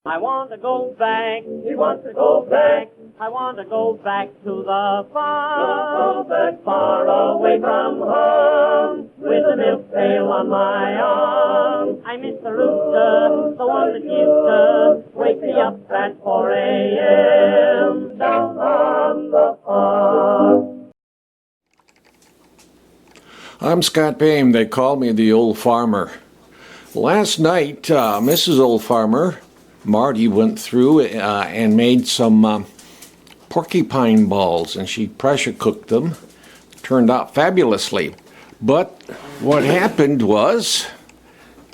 I want to go back. He wants to go back. I want to go back to the farm. Go back far away from home, with a milk pail on my arm. I miss the rooster, the one that used to wake me up at 4 a.m. down on the farm. I'm Scott Payne. They call me the Old Farmer. Last night, Mrs. Old Farmer, Marty, went through and made some porcupine balls, and she pressure cooked them. Turned out fabulously. But what happened was,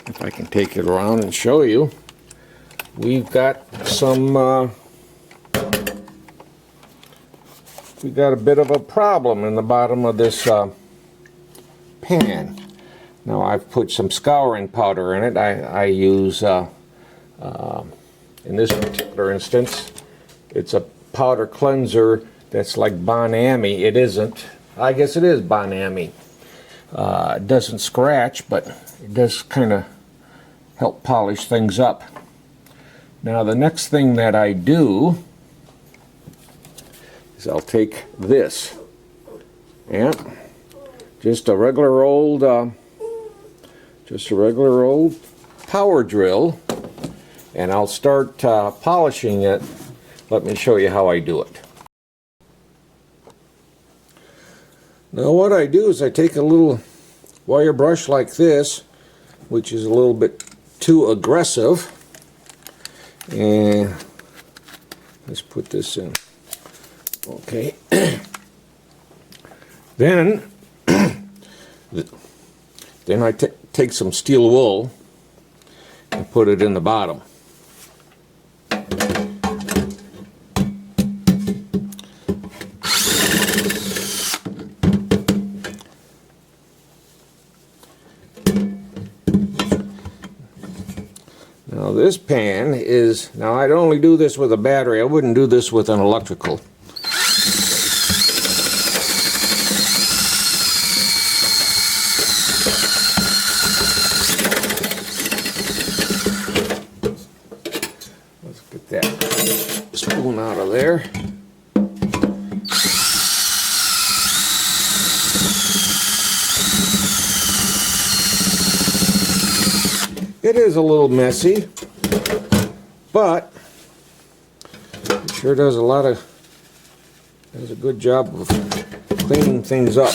if I can take it around and show you, we've got some, we got a bit of a problem in the bottom of this pan. Now I've put some scouring powder in it. I use, in this particular instance, it's a powder cleanser that's like Bon-Ami. It isn't. I guess it is Bon-Ami. It doesn't scratch, but it does kind of help polish things up. Now the next thing that I do is I'll take this, and just a regular old power drill, and I'll start polishing it. Let me show you how I do it. Now what I do is I take a little wire brush like this, which is a little bit too aggressive, and let's put this in. Okay. Then I take some steel wool and put it in the bottom. Now this pan is, now I'd only do this with a battery. I wouldn't do this with an electrical. Let's get that spoon out of there. It is a little messy, but it sure does does a good job of cleaning things up.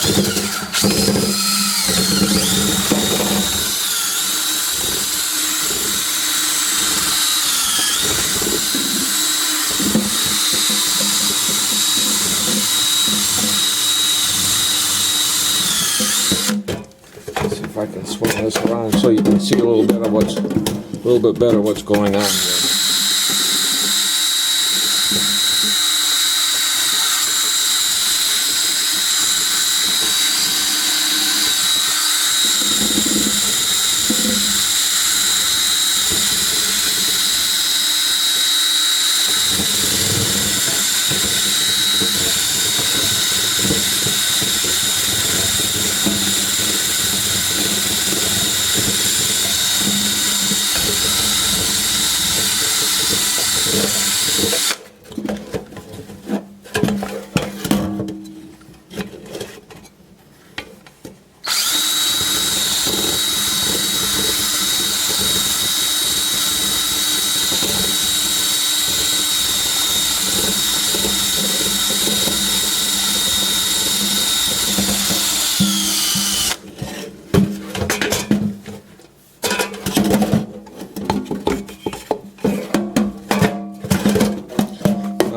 If I can swing this around so you can see a little bit better what's going on here.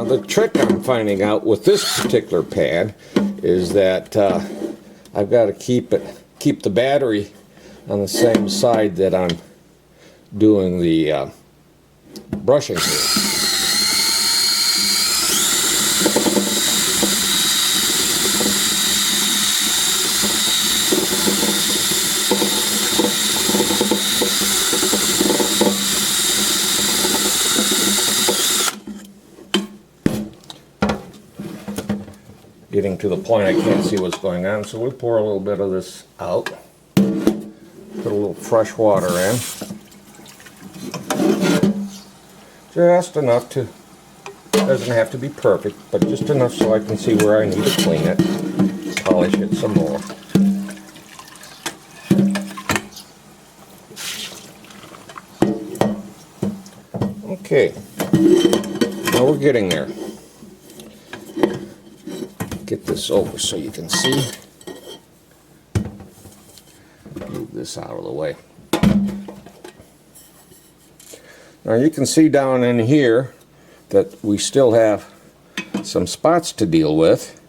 The trick I'm finding out with this particular pad is that I've got to keep the battery on the same side that I'm doing the brushing here. Getting to the point I can't see what's going on, so we'll pour a little bit of this out. Put a little fresh water in. Just enough to, doesn't have to be perfect, but just enough so I can see where I need to clean it. Polish it some more. Okay, now we're getting there. Get this over so you can see. Move this out of the way. Now you can see down in here that we still have some spots to deal with.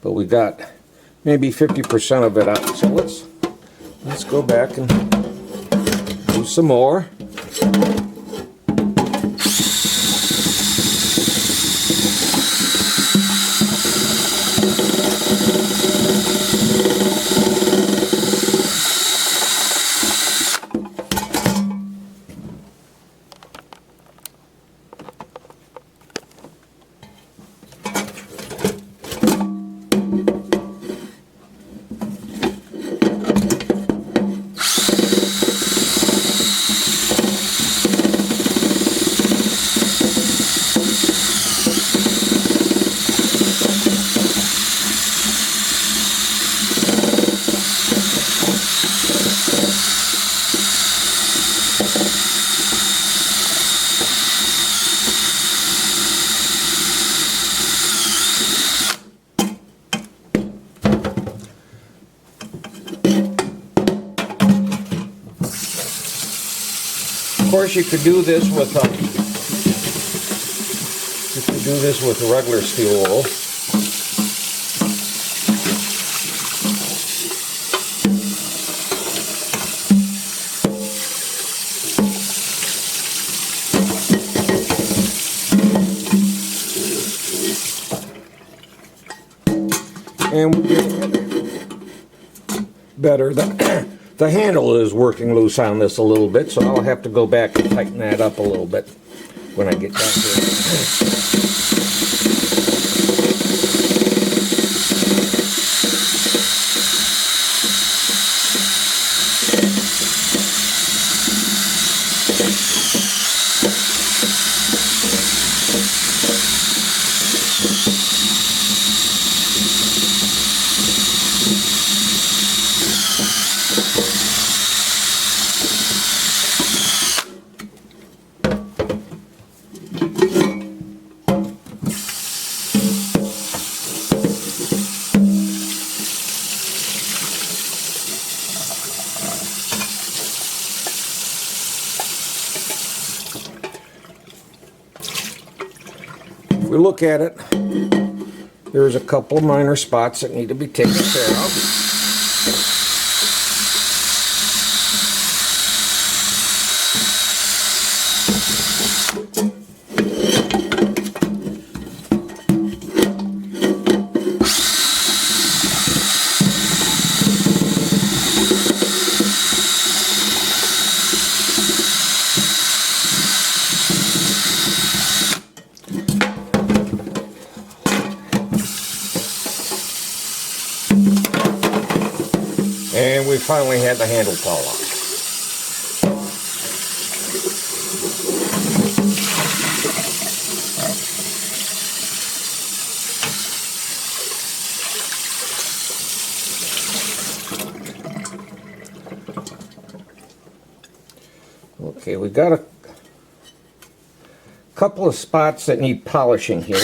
But we got maybe 50% of it out. So let's go back and do some more. Of course, you could do this with regular steel wool. And we're getting it better. The handle is working loose on this a little bit, so I'll have to go back and tighten that up a little bit when I get back to it. If we look at it, there's a couple of minor spots that need to be taken care of. And we finally had the handle tall off. Okay, we got a couple of spots that need polishing here.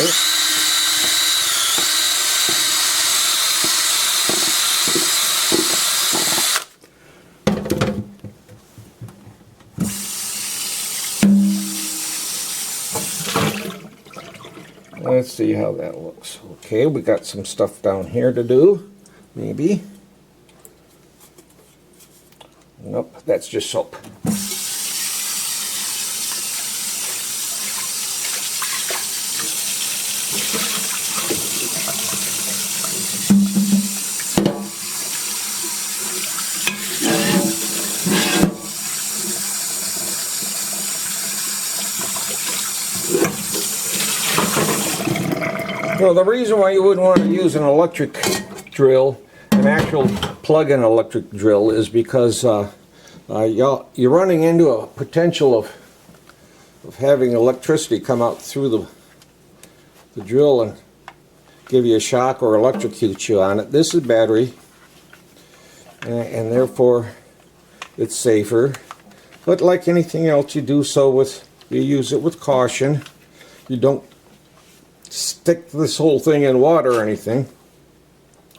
Let's see how that looks. Okay, we got some stuff down here to do, maybe. Nope, that's just soap. Well, the reason why you wouldn't want to use an electric drill, an actual plug-in electric drill, is because You're running into a potential of having electricity come out through the drill and give you a shock or electrocute you on it. This is battery, and therefore it's safer. But like anything else, you use it with caution. You don't stick this whole thing in water or anything.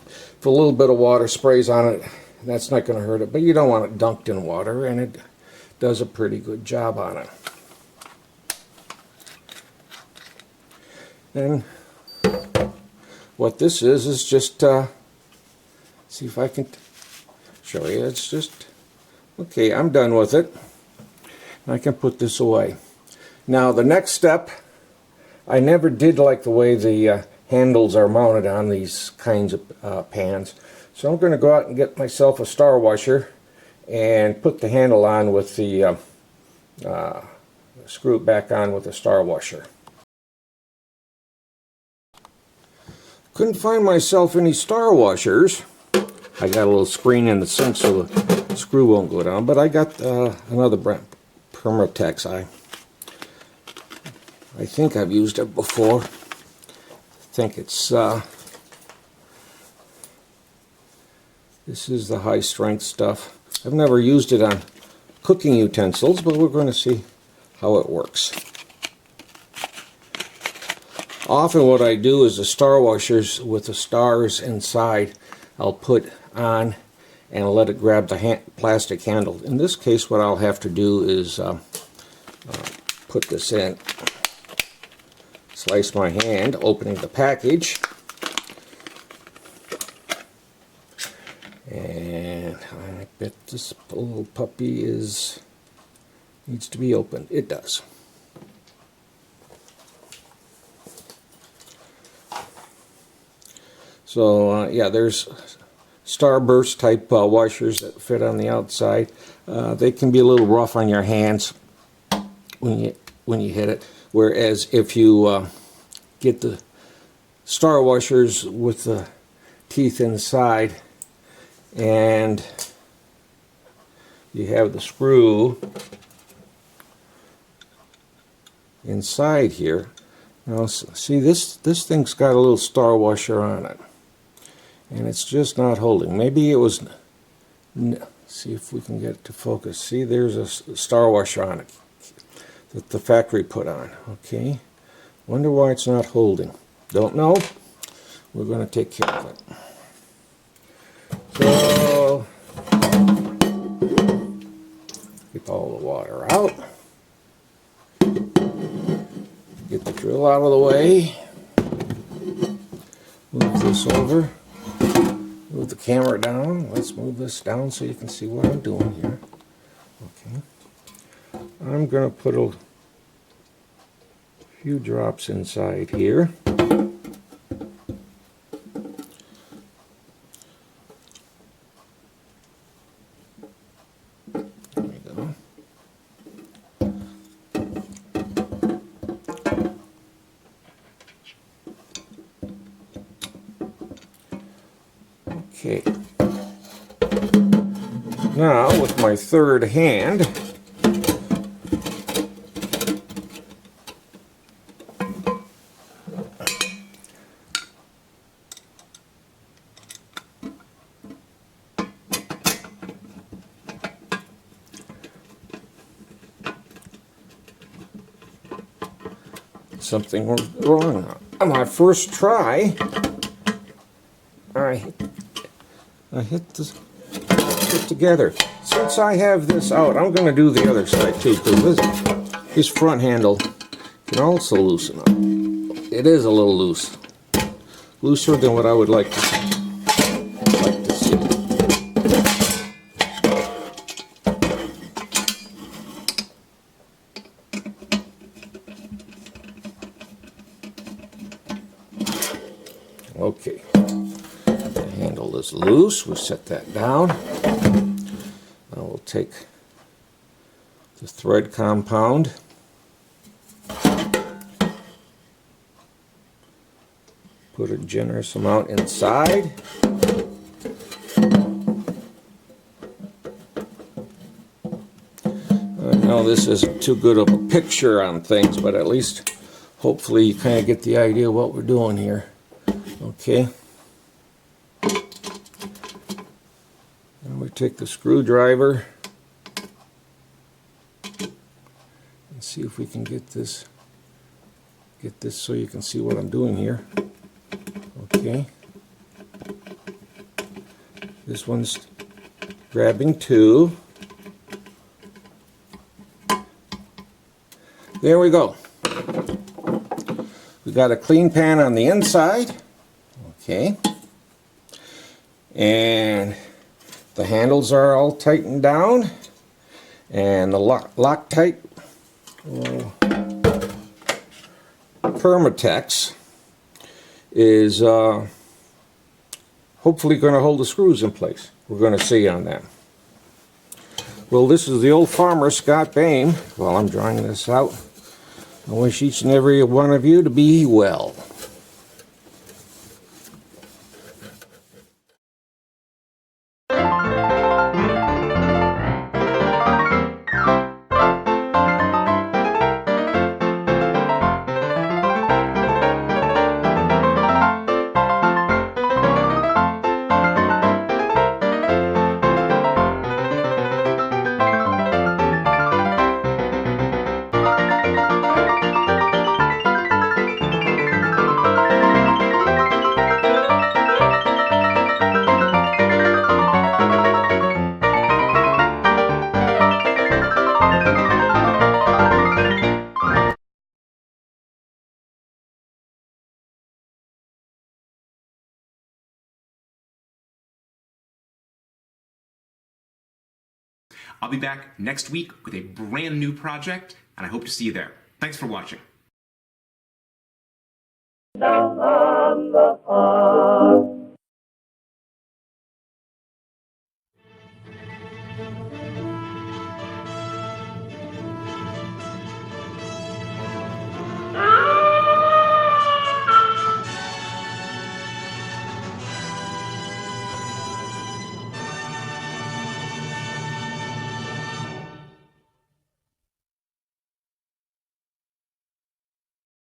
If a little bit of water sprays on it, that's not going to hurt it, but you don't want it dunked in water, and it does a pretty good job on it. And what this is just, see if I can show you. It's just, okay, I'm done with it. I can put this away. Now the next step, I never did like the way the handles are mounted on these kinds of pans. So I'm going to go out and get myself a star washer and put the handle on with the screw it back on with the star washer. Couldn't find myself any star washers. I got a little screen in the sink so the screw won't go down, but I got another brand, Permatex. I think I've used it before. I think it's this is the high strength stuff. I've never used it on cooking utensils, but we're going to see how it works. Often what I do is the star washers with the stars inside, I'll put on and let it grab the plastic handle. In this case, what I'll have to do is put this in, slice my hand, opening the package, and I bet this little puppy needs to be opened. It does. So yeah, there's starburst type washers that fit on the outside. They can be a little rough on your hands when you hit it. Whereas if you get the star washers with the teeth inside, and you have the screw inside here. Now see, this thing's got a little star washer on it, and it's just not holding. Maybe it was, see if we can get it to focus. See, there's a star washer on it that the factory put on. Okay, wonder why it's not holding. Don't know. We're going to take care of it. So get all the water out. Get the drill out of the way. Move this over. Move the camera down. Let's move this down so you can see what I'm doing here. Okay. I'm going to put a few drops inside here. There we go. Okay. Now, with my third hand, something wrong. On my first try, I hit this together. Since I have this out, I'm going to do the other side too, because this front handle can also loosen up. It is a little loose, looser than what I would like to see. Okay, the handle is loose. We'll set that down. Now we'll take the thread compound, put a generous amount inside, this isn't too good of a picture on things, but at least hopefully you kind of get the idea of what we're doing here. Okay. And we take the screwdriver and see if we can get this so you can see what I'm doing here. Okay. This one's grabbing 2. There we go. We got a clean pan on the inside. Okay. And the handles are all tightened down. And the Loctite Permatex is hopefully going to hold the screws in place. We're going to see on that. Well, this is the old farmer, Scott Bain. While I'm drawing this out, I wish each and every one of you to be well. I'll be back next week with a brand new project, and I hope to see you there. Thanks for watching. Down on the farm.